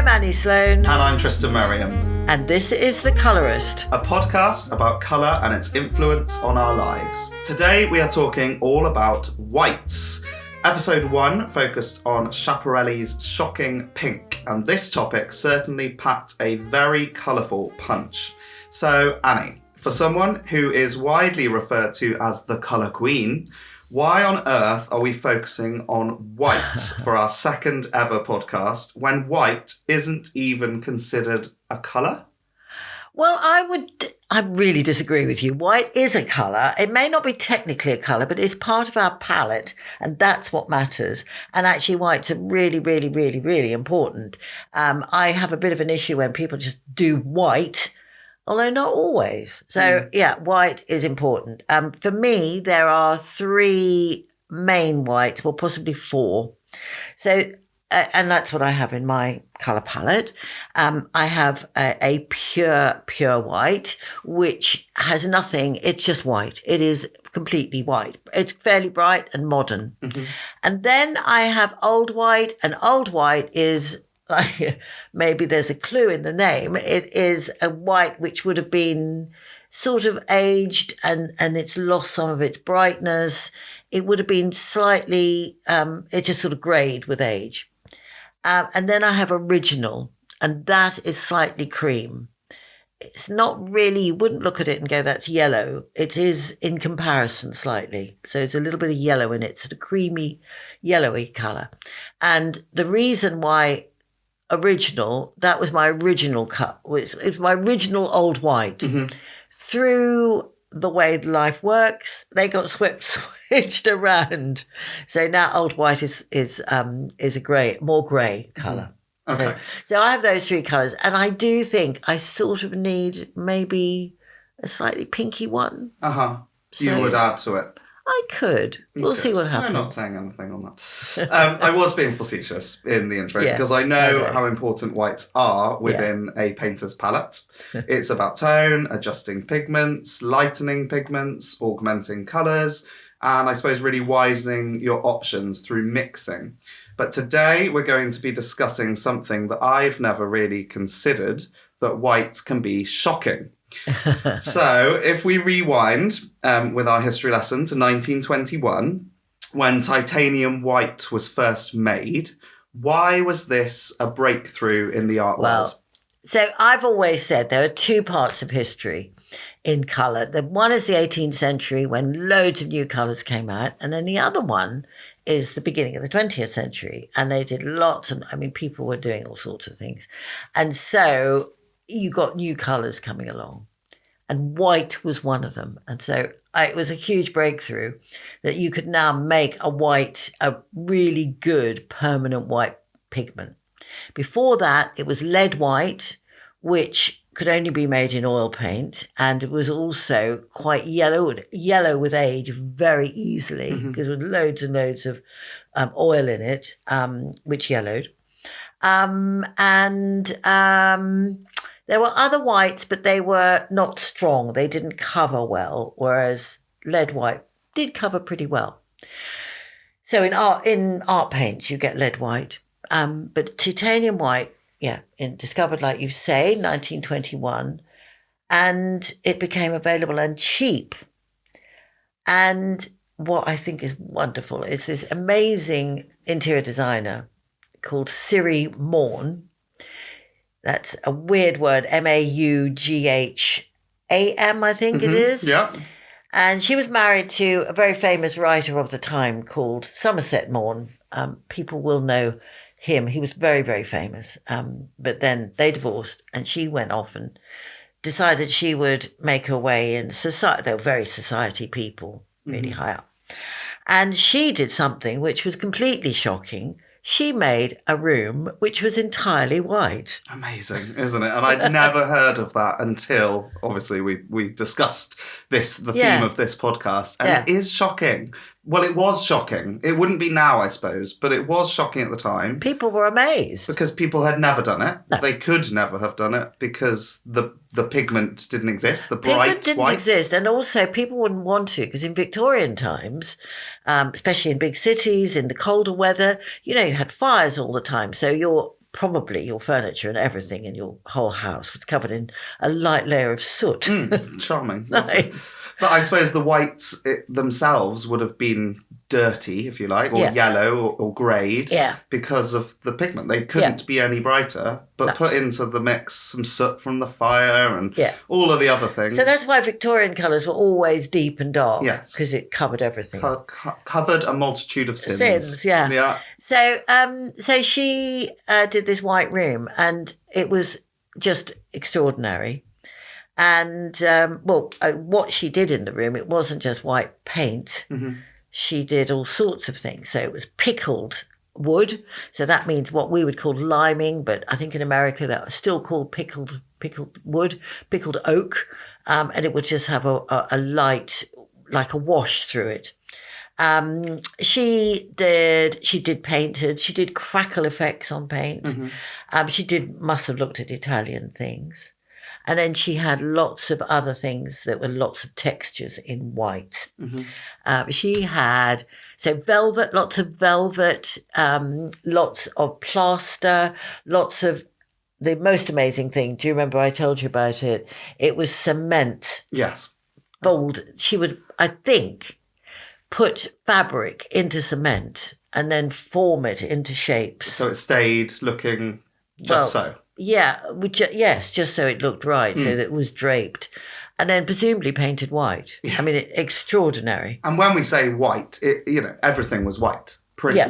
I'm Annie Sloan. And I'm Tristan Merriam. And this is The Colourist, a podcast about colour and its influence on our lives. Today we are talking all about whites. Episode 1 focused on Schiaparelli's shocking pink, and this topic certainly packed a very colourful punch. So, Annie, for someone who is widely referred to as the colour queen, why on earth are we focusing on whites for our second ever podcast when white isn't even considered a colour? Well, I really disagree with you. White is a colour. It may not be technically a colour, but it's part of our palette, and that's what matters. And actually, whites are really, really, really, really important. I have a bit of an issue when people just do white, although not always. So, yeah, white is important. For me, there are 3 main whites, well, possibly 4. So, and that's what I have in my colour palette. I have a pure white, which has nothing. It's just white. It is completely white. It's fairly bright and modern. Mm-hmm. And then I have old white, and old white is, like, maybe there's a clue in the name. It is a white which would have been sort of aged and it's lost some of its brightness. It would have been slightly, it just sort of greyed with age. And then I have original, and that is slightly cream. It's not really, you wouldn't look at it and go, that's yellow. It is in comparison slightly. So it's a little bit of yellow in it, sort of creamy, yellowy colour. And the reason why original, that was my original cut. It was my original old white. Mm-hmm. Through the way life works, they got switched around. So now old white is a more grey colour. Mm-hmm. Okay. So I have those 3 colours, and I do think I sort of need maybe a slightly pinky one. Uh-huh. So you would add to it. I could. We'll see what happens. I'm not saying anything on that. I was being facetious in the intro because I know how important whites are within a painter's palette. It's about tone, adjusting pigments, lightening pigments, augmenting colours, and I suppose really widening your options through mixing. But today we're going to be discussing something that I've never really considered, that white can be shocking. So if we rewind with our history lesson to 1921, when titanium white was first made, why was this a breakthrough in the art world? So I've always said there are 2 parts of history in colour. The one is the 18th century when loads of new colours came out, and then the other one is the beginning of the 20th century, and they did lots of, people were doing all sorts of things. And so you got new colours coming along, and white was one of them. And so it was a huge breakthrough that you could now make a really good permanent white pigment. Before that, it was lead white, which could only be made in oil paint, and it was also quite yellow with age very easily, because with loads and loads of oil in it, which yellowed. There were other whites, but they were not strong. They didn't cover well, whereas lead white did cover pretty well. So in art paints, you get lead white. But titanium white, discovered, like you say, 1921, and it became available and cheap. And what I think is wonderful is this amazing interior designer called Siri Maugham. That's a weird word, Maugham, I think it is. Yeah. And she was married to a very famous writer of the time called Somerset Maugham. People will know him. He was very, very famous. But then they divorced, and she went off and decided she would make her way in society. They were very society people, really high up. And she did something which was completely shocking. She made a room which was entirely white. Amazing, isn't it? And I'd never heard of that until, obviously, we discussed the theme of this podcast. And it is shocking. Well, it was shocking. It wouldn't be now, I suppose, but it was shocking at the time. People were amazed. Because people had never done it. No. They could never have done it because the pigment didn't exist, the bright pigment didn't white. exist, and also people wouldn't want to, because in Victorian times, especially in big cities, in the colder weather, you had fires all the time. So your probably your furniture and everything in your whole house was covered in a light layer of soot. Charming. Nice. But I suppose the whites themselves would have been dirty, if you like, or yellow or greyed because of the pigment. They couldn't be any brighter, but put into the mix some soot from the fire and all of the other things. So that's why Victorian colours were always deep and dark. Yes. Because it covered everything. Covered a multitude of sins. Yeah. So she did this white room, and it was just extraordinary. And, what she did in the room, it wasn't just white paint. Mm-hmm. She did all sorts of things. So it was pickled wood. So that means what we would call liming, but I think in America that was still called pickled wood, pickled oak. And it would just have a light, like a wash through it. She did painted, she did crackle effects on paint. Mm-hmm. She must have looked at Italian things. And then she had lots of other things that were lots of textures in white. Mm-hmm. She had, velvet, lots of velvet, lots of plaster, lots of, the most amazing thing, do you remember I told you about it? It was cement. Yes. She would, I think, put fabric into cement and then form it into shapes. So it stayed looking so. Yeah, just so it looked right, so that it was draped. And then presumably painted white. Yeah. I mean, extraordinary. And when we say white, everything was white,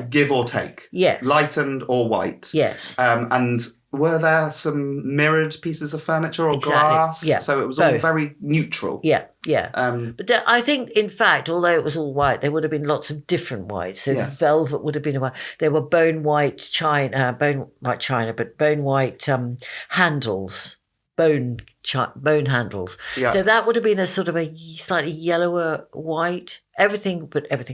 give or take. Yes. Lightened or white. Yes. And were there some mirrored pieces of furniture or glass? Yeah. So it was both. all very neutral. Yeah. But I think, in fact, although it was all white, there would have been lots of different whites. So the velvet would have been white. There were bone white china, but bone white handles. Bone handles. Yeah. So that would have been a sort of a slightly yellower white. Everything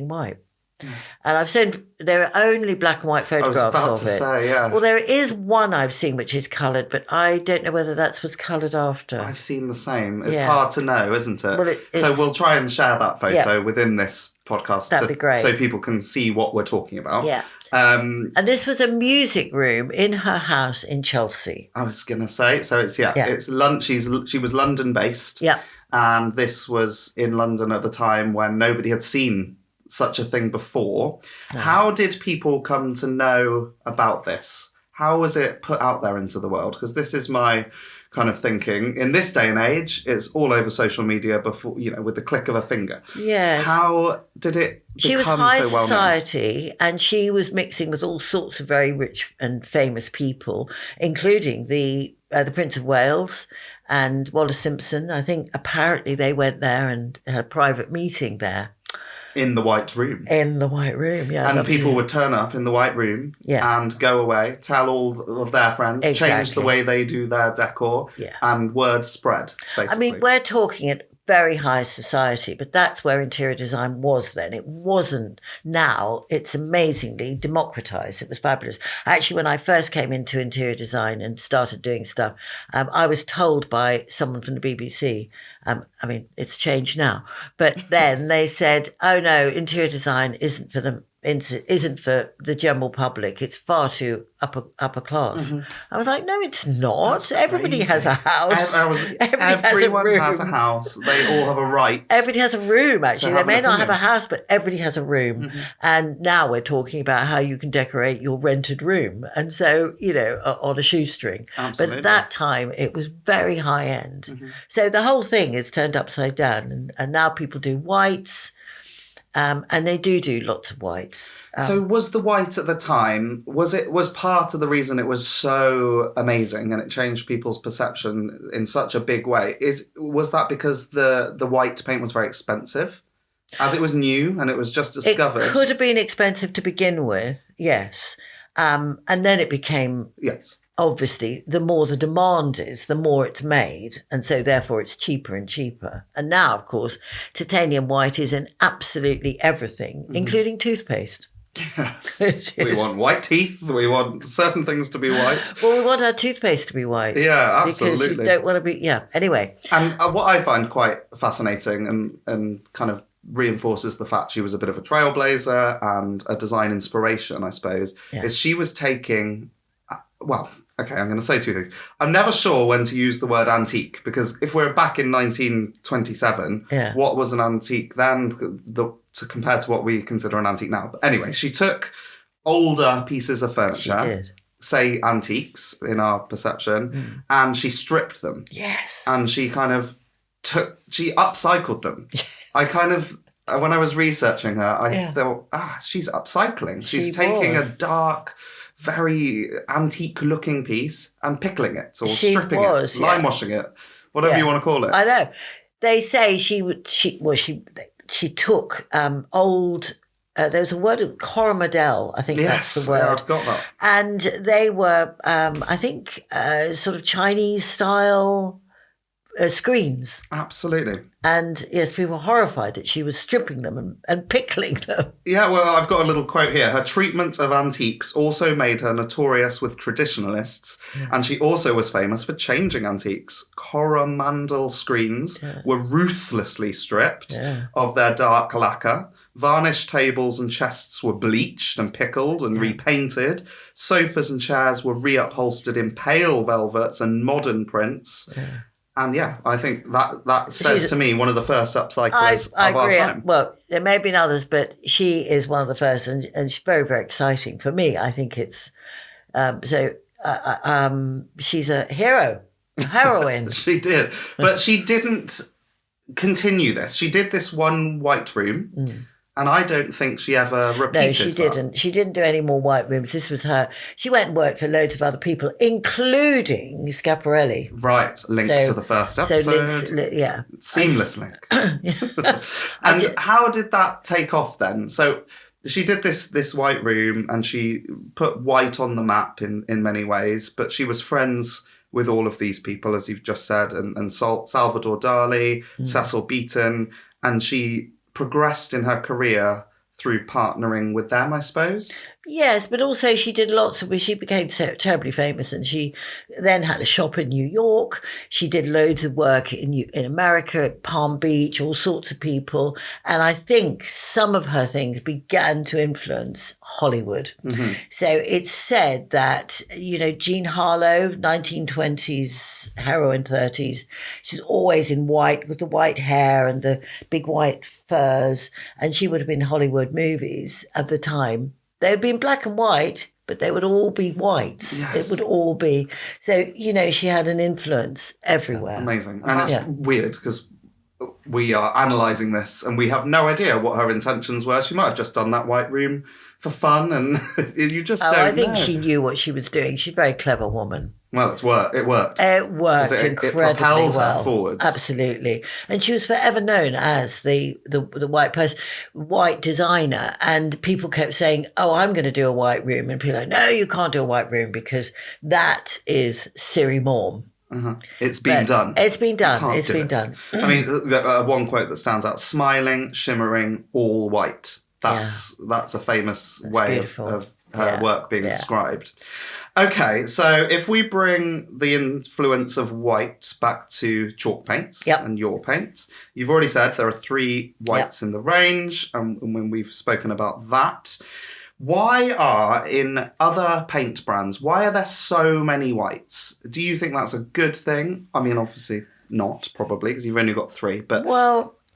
white. And I've seen there are only black and white photographs of it. I was about to say, yeah. Well, there is one I've seen which is coloured, but I don't know whether that was coloured after. I've seen the same. It's hard to know, isn't it? Well, so we'll try and share that photo within this podcast. That'd be great. So people can see what we're talking about. Yeah. And this was a music room in her house in Chelsea. I was going to say, so it's she was London based. Yeah. And this was in London at the time when nobody had seen such a thing before. No. How did people come to know about this? How was it put out there into the world? Because this is my kind of thinking. In this day and age, it's all over social media before, with the click of a finger. Yes. How did it become She was high so well society, and she was mixing with all sorts of very rich and famous people, including the Prince of Wales and Wallace Simpson. I think apparently they went there and had a private meeting there. In the White Room. In the White Room, yeah. And people would turn up in the White Room and go away, tell all of their friends, change the way they do their decor, and word spread, basically. I mean, we're talking at very high society, but that's where interior design was then. It wasn't now. It's amazingly democratized. It was fabulous. Actually, when I first came into interior design and started doing stuff, I was told by someone from the BBC, I mean, it's changed now, but then they said, oh no, interior design isn't for the general public. It's far too upper class. Mm-hmm. I was like, no, it's not. Everybody has a house. Everyone has a house. They all have a right. Everybody has a room, actually. They may not have a house, but everybody has a room. Mm-hmm. And now we're talking about how you can decorate your rented room. And so, on a shoestring. Absolutely. But that time, it was very high end. Mm-hmm. So the whole thing is turned upside down. And now people do whites. And they do lots of whites. So was the white at the time, was part of the reason it was so amazing and it changed people's perception in such a big way? Was that because the white paint was very expensive? As it was new and it was just discovered? It could have been expensive to begin with, yes. And then it became... Yes. Obviously, the more the demand is, the more it's made. And so, therefore, it's cheaper and cheaper. And now, of course, titanium white is in absolutely everything, including toothpaste. Yes. We want white teeth. We want certain things to be white. Well, we want our toothpaste to be white. Yeah, absolutely. Because you don't want to be... Yeah, anyway. And what I find quite fascinating and kind of reinforces the fact she was a bit of a trailblazer and a design inspiration, I suppose, is she was taking... well, okay, I'm going to say two things. I'm never sure when to use the word antique, because if we're back in 1927, what was an antique then to compare to what we consider an antique now? But anyway, she took older pieces of furniture, say antiques in our perception, and she stripped them. Yes. And she kind of she upcycled them. Yes. I kind of, when I was researching her, I thought, she's upcycling. She's taking a dark, very antique-looking piece and pickling it, or stripping it, lime washing it, whatever you want to call it. I know. They say she took old. There's a word, coromodel, I think that's the word. Yeah, I've got that. And they were, I think, sort of Chinese style screens. Absolutely. And yes, people were horrified that she was stripping them and pickling them. Yeah, well, I've got a little quote here. Her treatment of antiques also made her notorious with traditionalists, and she also was famous for changing antiques. Coromandel screens were ruthlessly stripped of their dark lacquer. Varnished tables and chests were bleached and pickled and repainted. Sofas and chairs were reupholstered in pale velvets and modern prints. And I think that says to me one of the first upcyclers of our time. Well, there may have been others, but she is one of the first, and she's very, very exciting. For me, I think it's she's a heroine. She did. But she didn't continue this. She did this one white room. And I don't think she ever repeated that. No, she didn't. She didn't do any more white rooms. This was her. She went and worked for loads of other people, including Schiaparelli. Right, linked to the first episode. Seamless link. And how did that take off then? So she did this white room, and she put white on the map in many ways, but she was friends with all of these people, as you've just said, and Salvador Dali, Cecil Beaton, and she progressed in her career through partnering with them, I suppose. Yes, but also she did she became terribly famous, and she then had a shop in New York. She did loads of work in America, at Palm Beach, all sorts of people. And I think some of her things began to influence Hollywood. So it's said that, Jean Harlow, 1920s, heroine 30s, she's always in white with the white hair and the big white furs. And she would have been in Hollywood movies of the time. They would be in black and white, but they would all be whites. Yes. It would all be. So, she had an influence everywhere. Amazing. And it's weird because we are analysing this and we have no idea what her intentions were. She might have just done that white room for fun, and you just don't know. I think she knew what she was doing. She's a very clever woman. Well, it worked. It worked incredibly propelled well. Her forwards. Absolutely. And she was forever known as the white designer. And people kept saying, I'm going to do a white room. And people were like, no, you can't do a white room because that is Siri Maugham. It's been done. It's been done. It's been done. I mean, one quote that stands out: smiling, shimmering, all white. That's a famous way of her work being described. Okay, so if we bring the influence of white back to chalk paint and your paint, you've already said there are 3 whites in the range, and when we've spoken about that, why are in other paint brands, why are there so many whites? Do you think that's a good thing? I mean, obviously not, probably, because you've only got 3, but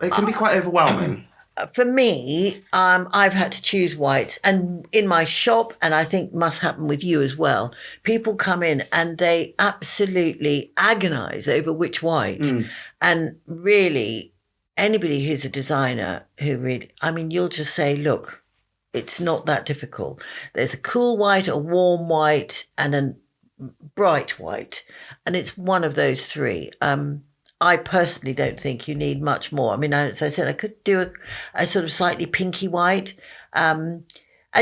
it can be quite overwhelming. For me, I've had to choose whites, and in my shop, and I think must happen with you as well, people come in and they absolutely agonize over which white. And really, anybody who's a designer you'll just say, look, it's not that difficult. There's a cool white, a warm white, and a bright white, and it's one of those 3. I personally don't think you need much more. I mean, as I said, I could do a sort of slightly pinky white. And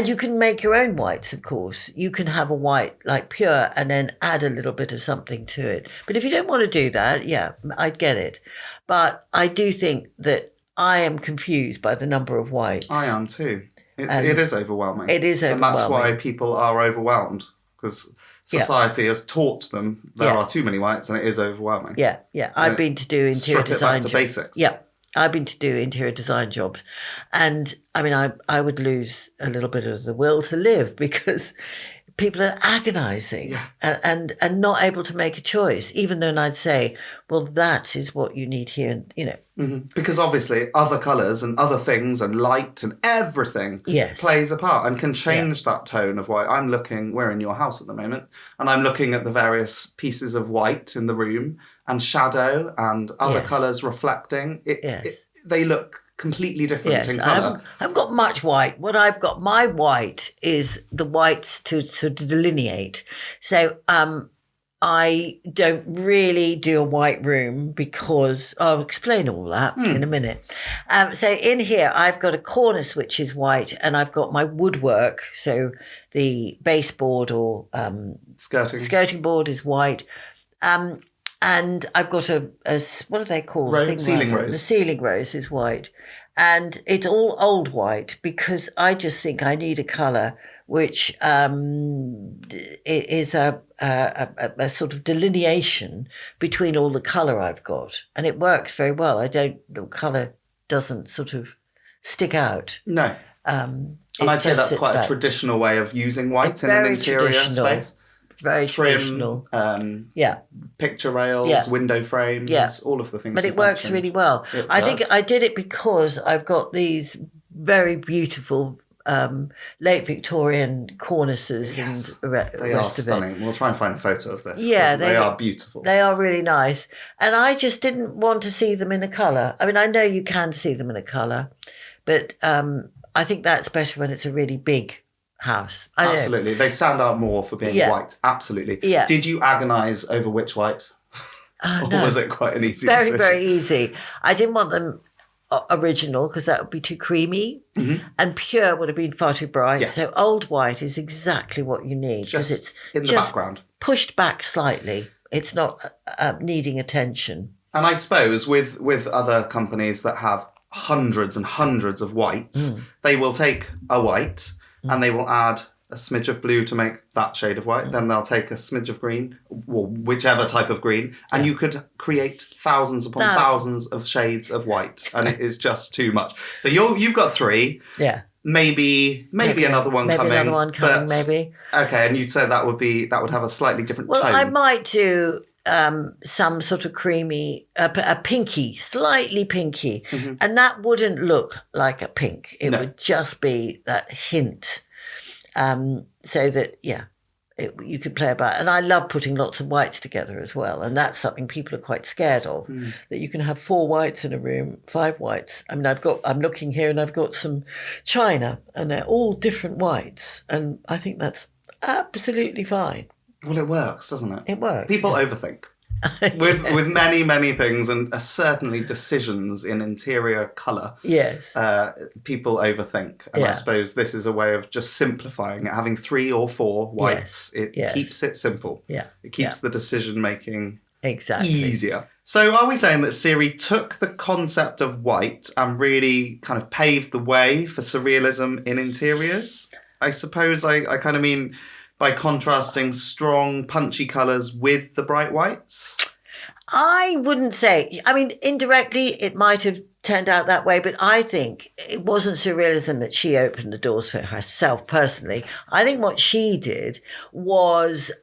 you can make your own whites, of course. You can have a white like pure and then add a little bit of something to it. But if you don't want to do that, I'd get it. But I do think that I am confused by the number of whites. I am too. It is overwhelming. It is overwhelming. And that's why people are overwhelmed, because society has taught them there are too many whites and it is overwhelming. I've been to do interior design jobs. Basics. I've been to do interior design jobs, and I mean, I would lose a little bit of the will to live because people are agonizing Yeah. and not able to make a choice, even though I'd say, well, that is what you need here. And, you know. Mm-hmm. Because obviously other colours and other things and light and everything plays a part and can change that tone of white. We're in your house at the moment, and I'm looking at the various pieces of white in the room and shadow and other colours reflecting. They look completely different in colour. I haven't got much white. What I've got, my white is the whites to delineate. So I don't really do a white room because I'll explain all that in a minute. So in here, I've got a cornice which is white, and I've got my woodwork. So the baseboard or skirting board is white. And I've got a what do they call ceiling rose? The ceiling rose is white. And it's all old white because I just think I need a colour which is a sort of delineation between all the colour I've got. And it works very well. The colour doesn't sort of stick out. No. And I'd say that's quite a traditional way of using white in an interior space. Very trim, traditional. Picture rails, window frames, all of the things. But it works really well. I think I did it because I've got these very beautiful late Victorian cornices and the rest of it. They are stunning. We'll try and find a photo of this. Yeah, they are beautiful. They are really nice. And I just didn't want to see them in a colour. I mean, I know you can see them in a colour, but I think that's better when it's a really big house. Absolutely. They stand out more for being white. Absolutely. Yeah. Did you agonise over which white? Or no. was it quite an easy decision? Very easy. I didn't want them original because that would be too creamy, and pure would have been far too bright. Yes. So old white is exactly what you need because it's in the background, pushed back slightly. It's not needing attention. And I suppose with other companies that have hundreds and hundreds of whites, they will take a white and they will add a smidge of blue to make that shade of white. Then they'll take a smidge of green, or whichever type of green, and you could create thousands upon thousands of shades of white, and it is just too much. So you've got 3. Yeah. Maybe another one coming. Maybe another one coming, maybe. Okay, and you'd say that would have a slightly different tone. Well, I might do some sort of creamy, a pinky, slightly pinky, and that wouldn't look like a pink. It would just be that hint. So that, you could play about. And I love putting lots of whites together as well. And that's something people are quite scared of, that you can have 4 whites in a room, 5 whites. I mean, I'm looking here and I've got some china and they're all different whites. And I think that's absolutely fine. Well, it works, doesn't it? It works. People overthink. with many, many things, and certainly decisions in interior colour. Yes. People overthink. And I suppose this is a way of just simplifying it. Having 3 or 4 whites, it keeps it simple. Yeah. It keeps the decision-making easier. So are we saying that Siri took the concept of white and really kind of paved the way for surrealism in interiors? I suppose I kind of mean by contrasting strong, punchy colours with the bright whites? I wouldn't say. I mean, indirectly, it might have turned out that way, but I think it wasn't surrealism that she opened the doors for herself personally. I think what she did was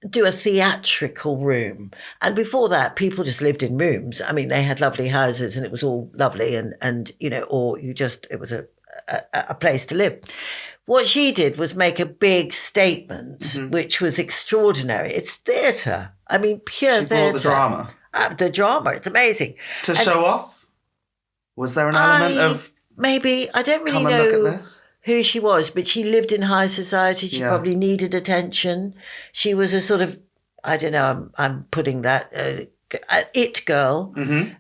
do a theatrical room. And before that, people just lived in rooms. I mean, they had lovely houses and it was all lovely and or it was a place to live. What she did was make a big statement, which was extraordinary. It's theatre. I mean, pure theatre. She brought the drama. The drama. It's amazing. To show off? Was there an element of... Maybe. I don't really know who she was, but she lived in high society. She probably needed attention. She was a sort of, I don't know, I'm putting that, it girl.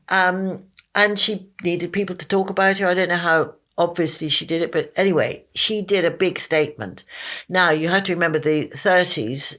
And she needed people to talk about her. I don't know how obviously she did it, but anyway, she did a big statement. Now, you have to remember the 30s,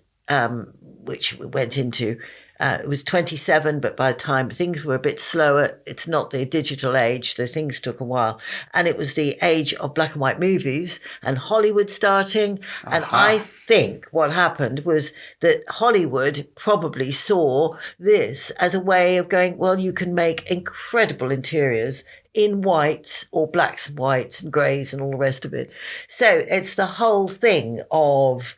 which we went into, it was 27, but by the time things were a bit slower, it's not the digital age, so things took a while. And it was the age of black and white movies and Hollywood starting. And I think what happened was that Hollywood probably saw this as a way of going, well, you can make incredible interiors in whites or blacks and whites and greys and all the rest of it. So it's the whole thing of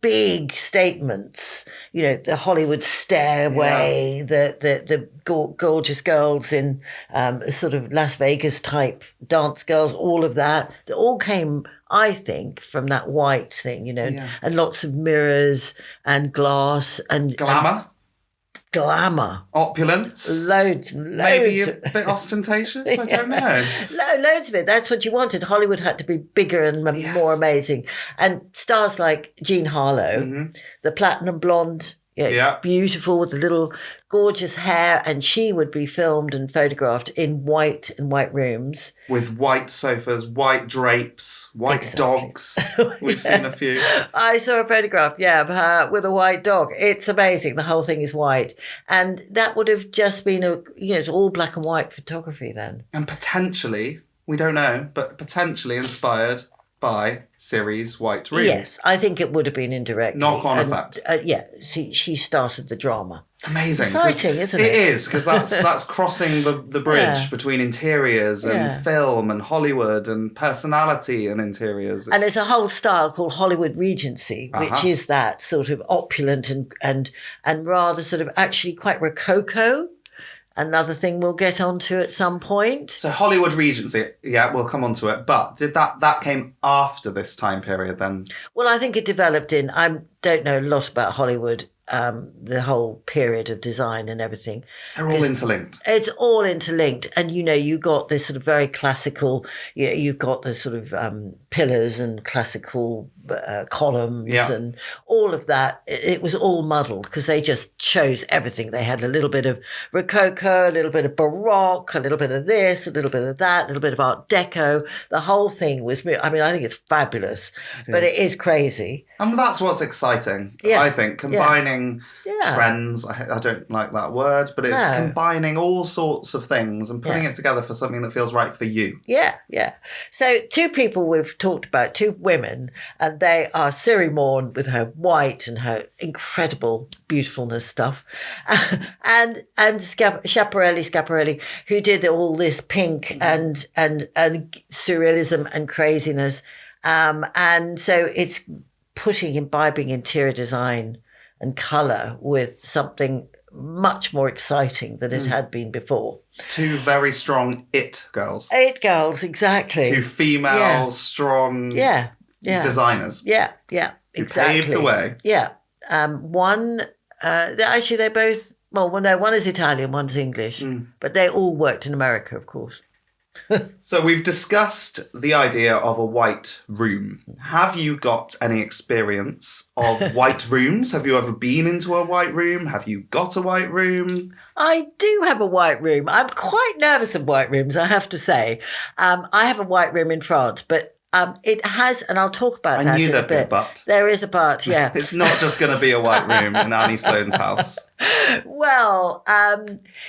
big statements, the Hollywood stairway, the gorgeous girls in sort of Las Vegas type dance girls, all of that. It all came, I think, from that white thing, and lots of mirrors and glass and glamour. Opulence. Loads. Maybe a bit ostentatious, I don't know. Loads of it. That's what you wanted. Hollywood had to be bigger and more amazing. And stars like Jean Harlow, the platinum blonde, beautiful with the little gorgeous hair, and she would be filmed and photographed in white rooms. With white sofas, white drapes, white dogs. We've seen a few. I saw a photograph, of her with a white dog. It's amazing. The whole thing is white. And that would have just been it's all black and white photography then. And potentially, we don't know, but potentially inspired by Siri's white room. Yes, I think it would have been indirectly. Knock-on effect. She started the drama. Amazing. Exciting, isn't it? It is, because that's crossing the bridge between interiors and film and Hollywood and personality and interiors. And there's a whole style called Hollywood Regency, which is that sort of opulent and rather sort of actually quite rococo. Another thing we'll get onto at some point. So Hollywood Regency, we'll come onto it. But did that came after this time period then? Well, I think it developed I don't know a lot about Hollywood, the whole period of design and everything. They're all interlinked. It's all interlinked. And, you got this sort of very classical, you've got the sort of pillars and classical columns and all of that. It was all muddled because they just chose everything. They had a little bit of Rococo, a little bit of Baroque, a little bit of this, a little bit of that, a little bit of Art Deco. The whole thing was, I think it's fabulous, but it is crazy. And that's what's exciting, I think, combining trends. I don't like that word, but it's combining all sorts of things and putting it together for something that feels right for you. Yeah. So two people we've talked about, two women, and they are Siri Maugham with her white and her incredible beautifulness stuff, and Schiaparelli, who did all this pink and surrealism and craziness, and so it's imbibing interior design and colour with something much more exciting than it had been before. Two very strong it girls. It girls, exactly. Two female, strong designers. Yeah, exactly. Who paved the way. Yeah. One, actually they both, one is Italian, one's English, but they all worked in America, of course. So we've discussed the idea of a white room. Have you got any experience of white rooms? Have you ever been into a white room? Have you got a white room? I do have a white room. I'm quite nervous of white rooms, I have to say. I have a white room in France, but it has, and I'll talk about that in a bit. I knew there'd be a but. There is a but, yeah. It's not just going to be a white room in Annie Sloan's house. Well,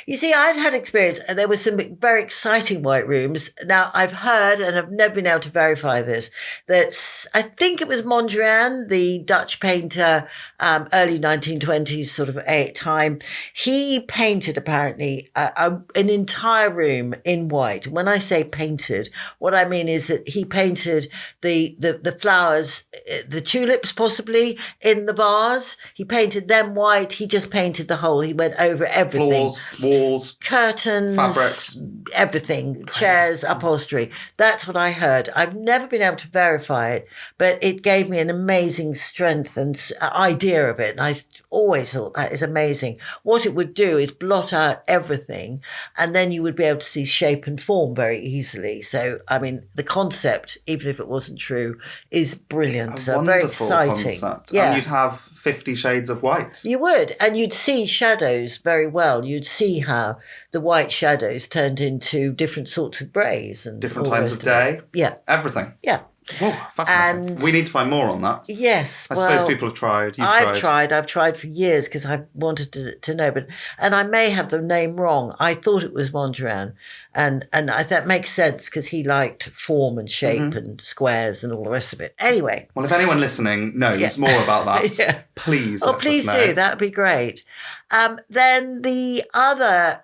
you see, I'd had experience. There were some very exciting white rooms. Now, I've heard, and I've never been able to verify this, that I think it was Mondrian, the Dutch painter, early 1920s sort of time. He painted, apparently, an entire room in white. When I say painted, what I mean is that he painted the flowers, the tulips possibly, in the vase. He painted them white. He just painted the whole. He went over everything. Floors, walls, curtains, fabrics, everything, chairs, upholstery. That's what I heard. I've never been able to verify it, but it gave me an amazing strength and idea of it. And I always thought that is amazing. What it would do is blot out everything, and then you would be able to see shape and form very easily. So, I mean, the concept, even if it wasn't true, is brilliant. A wonderful very exciting concept. Yeah. And you'd have 50 shades of white. You would, and you'd see shadows very well. You'd see how the white shadows turned into different sorts of greys and different times of day. Yeah. Everything. Yeah. Whoa, fascinating. And we need to find more on that. Yes. I suppose people have tried. I've tried for years because I wanted to know, and I may have the name wrong. I thought it was Mondrian, and that makes sense because he liked form and shape and squares and all the rest of it. Anyway. Well, if anyone listening knows more about that, please let please us know. Do. That'd be great. Then the other,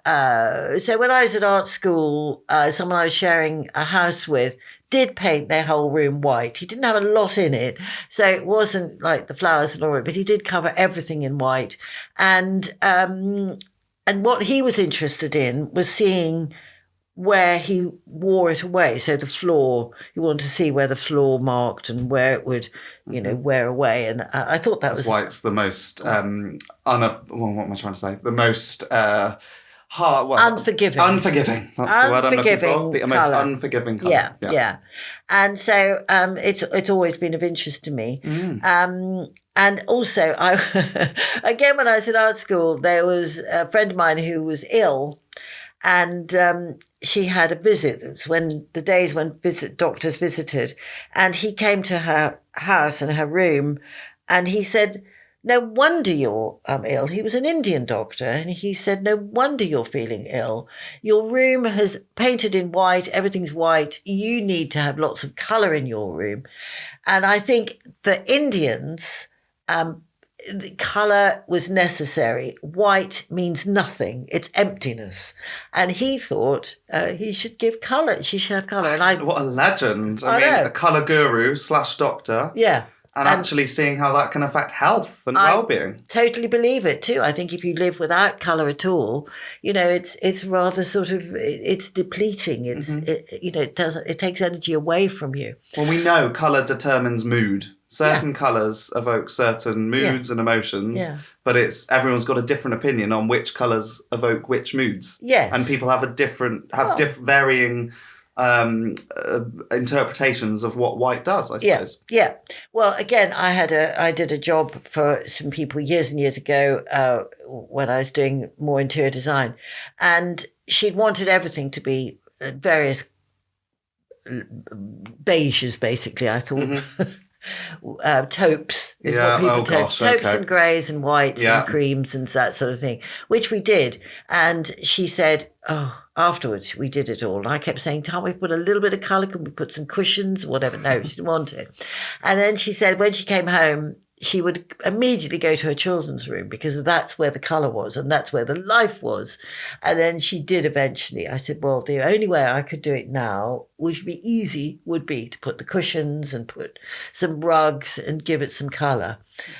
so when I was at art school, someone I was sharing a house with did paint their whole room white. He didn't have a lot in it, so it wasn't like the flowers and all that, but he did cover everything in white. And what he was interested in was seeing where he wore it away. So the floor, he wanted to see where the floor marked and where it would, wear away. And I thought that was white's the most what am I trying to say? The most unforgiving. Unforgiving. That's the word I'm looking for. The most unforgiving colour. Yeah. And so it's always been of interest to me. And also, again, when I was at art school, there was a friend of mine who was ill, and she had a visit. It was when the days when doctors visited, and he came to her house and her room, and he said, "No wonder you're ill." He was an Indian doctor, and he said, "No wonder you're feeling ill. Your room has painted in white. Everything's white. You need to have lots of colour in your room." And I think for Indians, the colour was necessary. White means nothing. It's emptiness. And he thought he should give colour. She should have colour. And what a legend. I mean, a colour guru / doctor. Yeah. And actually seeing how that can affect health and well-being. Totally believe it too. I think if you live without colour at all, it's rather sort of, it's depleting. It takes energy away from you. Well, we know colour determines mood. Certain colours evoke certain moods and emotions, but everyone's got a different opinion on which colours evoke which moods. Yes. And people have varying interpretations of what white does, I suppose. Yeah. Well, again, I did a job for some people years and years ago when I was doing more interior design, and she'd wanted everything to be various beiges, basically, I thought. Taupes is what people taupes and greys and whites and creams and that sort of thing, which we did. And she said, afterwards we did it all, and I kept saying, "Can't we put a little bit of colour? Can we put some cushions or whatever?" No, she didn't want it. And then she said when she came home, she would immediately go to her children's room because that's where the colour was and that's where the life was. And then she did eventually. I said, well, the only way I could do it now, which would be easy, would be to put the cushions and put some rugs and give it some colour. It's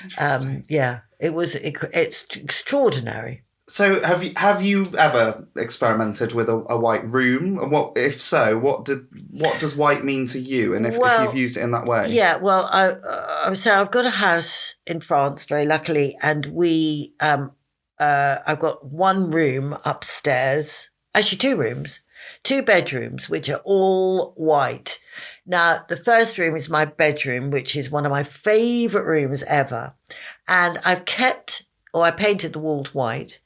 extraordinary. So have you ever experimented with a white room? What, if so, what does white mean to you? And if you've used it in that way? Yeah, well, so I've got a house in France, very luckily, and I've got one room upstairs, actually 2 rooms, 2 bedrooms, which are all white. Now, the first room is my bedroom, which is one of my favourite rooms ever. And I painted the walls white,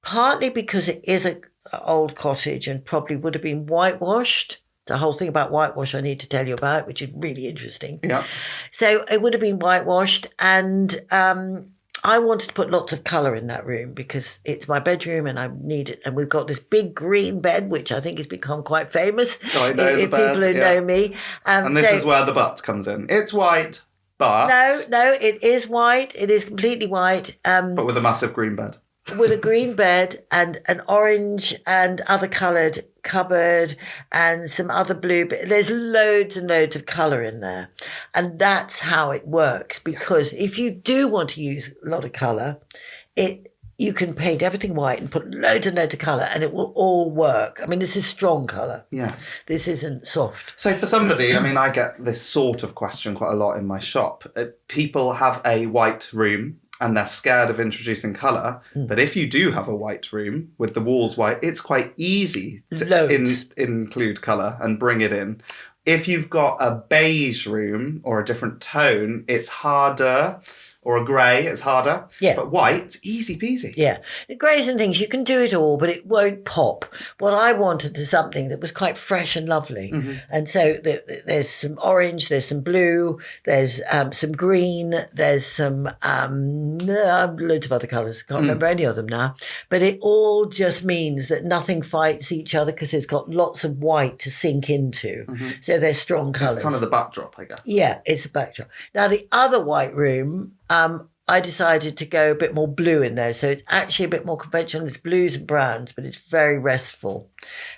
partly because it is an old cottage and probably would have been whitewashed. The whole thing about whitewash I need to tell you about, which is really interesting. Yeah. So it would have been whitewashed, and I wanted to put lots of colour in that room because it's my bedroom and I need it. And we've got this big green bed, which I think has become quite famous. I know the bed, people who know me. And this is where the but comes in. It's white, but... No, it is white. It is completely white. But with a massive green bed. With a green bed and an orange and other coloured cupboard and some other blue. But there's loads and loads of colour in there. And that's how it works. Because if you do want to use a lot of colour, you can paint everything white and put loads and loads of colour and it will all work. I mean, this is strong colour. Yes. This isn't soft. So for somebody, I mean, I get this sort of question quite a lot in my shop. People have a white room and they're scared of introducing colour. But if you do have a white room with the walls white, it's quite easy to include colour and bring it in. If you've got a beige room or a different tone, it's harder. Or a grey, it's harder. Yeah. But white, easy peasy. Yeah. The greys and things, you can do it all, but it won't pop. What I wanted is something that was quite fresh and lovely. Mm-hmm. And so there's some orange, there's some blue, there's some green, there's some loads of other colours. I can't remember any of them now. But it all just means that nothing fights each other because it's got lots of white to sink into. Mm-hmm. So they're strong colours. It's kind of the backdrop, I guess. Yeah, it's a backdrop. Now, the other white room, I decided to go a bit more blue in there. So it's actually a bit more conventional. It's blues and browns, but it's very restful.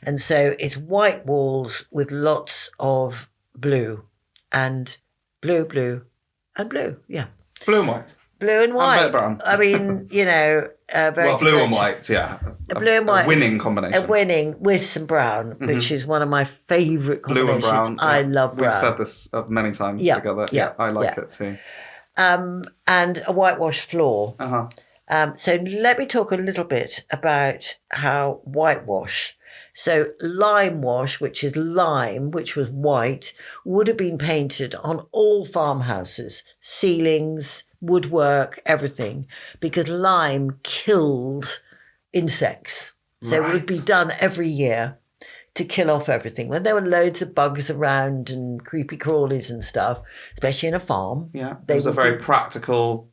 And so it's white walls with lots of blue and blue and blue. Yeah. Blue and white. Blue and white. And brown. I mean, very blue and white, yeah. Blue and white. A winning combination. A winning with some brown, which is one of my favourite combinations. Blue and brown. I love brown. We've said this many times together. Yeah, I like it too. And a whitewash floor. Uh-huh. So let me talk a little bit about how whitewash. So lime wash, which is lime, which was white, would have been painted on all farmhouses, ceilings, woodwork, everything, because lime kills insects. So it would be done every year to kill off everything. When there were loads of bugs around and creepy crawlies and stuff, especially in a farm. Yeah, it was a very practical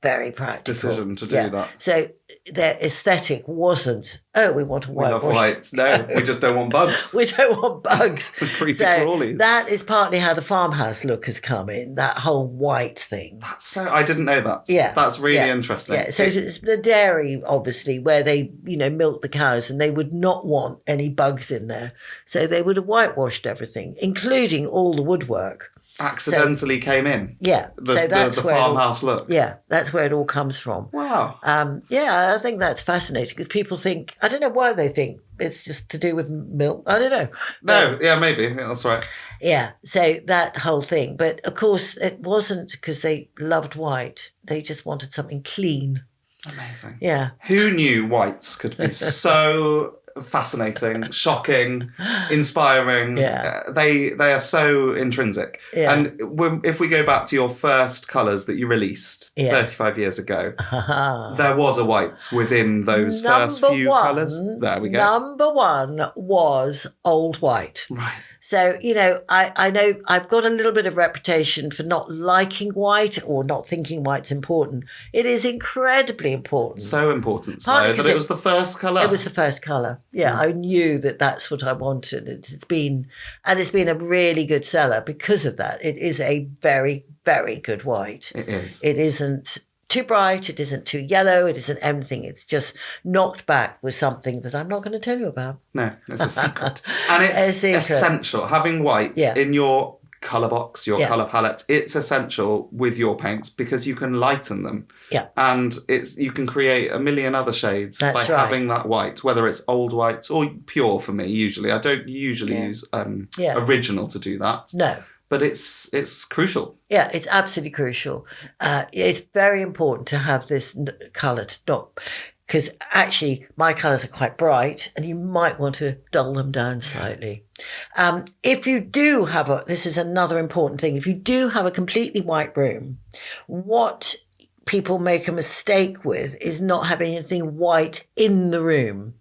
decision to do that. So their aesthetic wasn't, we want a whitewash. We love white. No, we just don't want bugs. We don't want bugs. Creepy crawlies. That is partly how the farmhouse look has come in, that whole white thing. I didn't know that. Yeah. That's really interesting. Yeah, so it's the dairy, obviously, where they, milk the cows, and they would not want any bugs in there. So they would have whitewashed everything, including all the woodwork. Accidentally came in. Yeah. So that's the farmhouse look. Yeah, that's where it all comes from. Wow. I think that's fascinating because people think, I don't know why they think it's just to do with milk. I don't know. Maybe. Yeah, that's right. Yeah, so that whole thing. But of course, it wasn't because they loved white. They just wanted something clean. Amazing. Yeah. Who knew whites could be so fascinating, shocking, inspiring? Yeah. They are so intrinsic. Yeah. And if we go back to your first colours that you released 35 years ago, there was a white within those first few colours. There we go. Number one was old white. Right. So, I know I've got a little bit of reputation for not liking white or not thinking white's important. It is incredibly important. So important, that it was the first colour. It was the first colour. Yeah, I knew that that's what I wanted. It's been a really good seller because of that. It is a very, very good white. It is. It isn't too bright, it isn't too yellow, it isn't anything. It's just knocked back with something that I'm not going to tell you about. No, it's a secret. And it's essential. Having white in your colour box, your colour palette, it's essential with your paints because you can lighten them. Yeah. And you can create a million other shades by having that white, whether it's old white or pure for me, usually. I don't usually use original to do that. No. But it's crucial. Yeah, it's absolutely crucial. It's very important to have this colour because actually my colours are quite bright and you might want to dull them down slightly. If you do this is another important thing, if you do have a completely white room, what people make a mistake with is not having anything white in the room.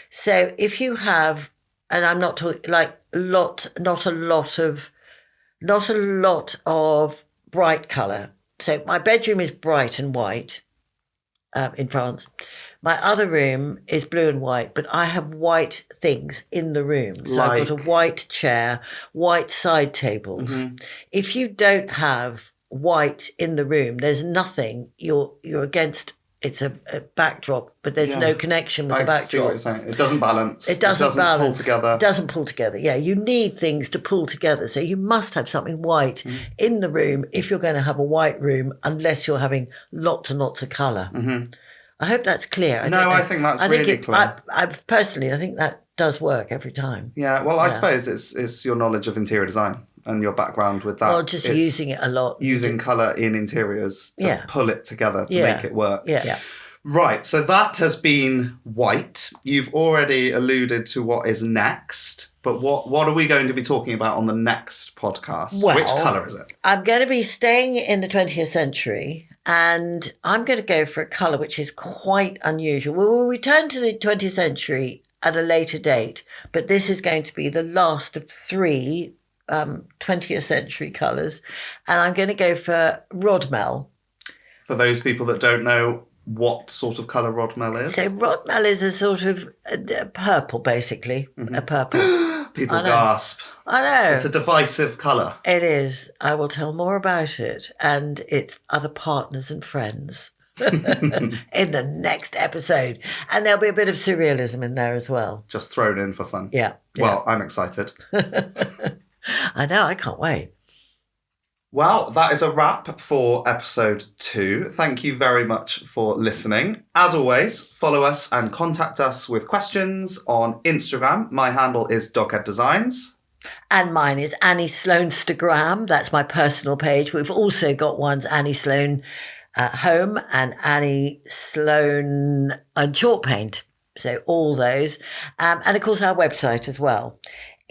So if you have, and I'm not talking like not a lot of bright colour. So my bedroom is bright and white in France. My other room is blue and white, but I have white things in the room. So I've got a white chair, white side tables. Mm-hmm. If you don't have white in the room, there's nothing. You're against. It's a backdrop, but there's no connection with the backdrop. I see what you're saying. It doesn't balance. It doesn't balance. Pull together. It doesn't pull together. Yeah, you need things to pull together. So you must have something white in the room if you're going to have a white room, unless you're having lots and lots of colour. Mm-hmm. I hope that's clear. I think that's really clear. I personally think that does work every time. Yeah, well, I suppose it's your knowledge of interior design and your background with that. Well, just using it a lot. Using colour in interiors to pull it together to make it work. Yeah. Right, so that has been white. You've already alluded to what is next, but what are we going to be talking about on the next podcast? Well, which colour is it? I'm going to be staying in the 20th century, and I'm going to go for a colour which is quite unusual. We'll return to the 20th century at a later date, but this is going to be the last of three 20th century colours, and I'm going to go for rodmel. For those people that don't know what sort of colour rodmel is? So rodmel is a sort of purple, basically. Mm-hmm. A purple. People gasp. I know. It's a divisive colour. It is. I will tell more about it and its other partners and friends. in the next episode. And there'll be a bit of surrealism in there as well. Just thrown in for fun. Yeah. Well, I'm excited. I know, I can't wait. Well, that is a wrap for episode 2. Thank you very much for listening. As always, follow us and contact us with questions on Instagram. My handle is Doghead Designs. And mine is Annie Sloanstagram. That's my personal page. We've also got ones Annie Sloan Home and Annie Sloan and Chalk Paint. So all those. And of course our website as well.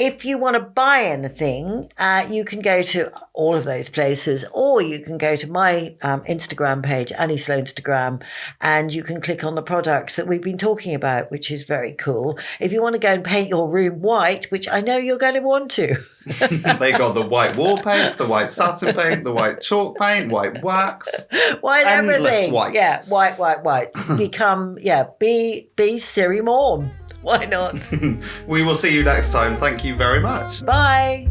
If you want to buy anything, you can go to all of those places, or you can go to my Instagram page, Annie Sloanstagram, and you can click on the products that we've been talking about, which is very cool. If you want to go and paint your room white, which I know you're going to want to. They got the white wall paint, the white satin paint, the white chalk paint, white wax. White endless everything. White. Yeah, white. Be Siri Maugham. Why not? We will see you next time. Thank you very much. Bye.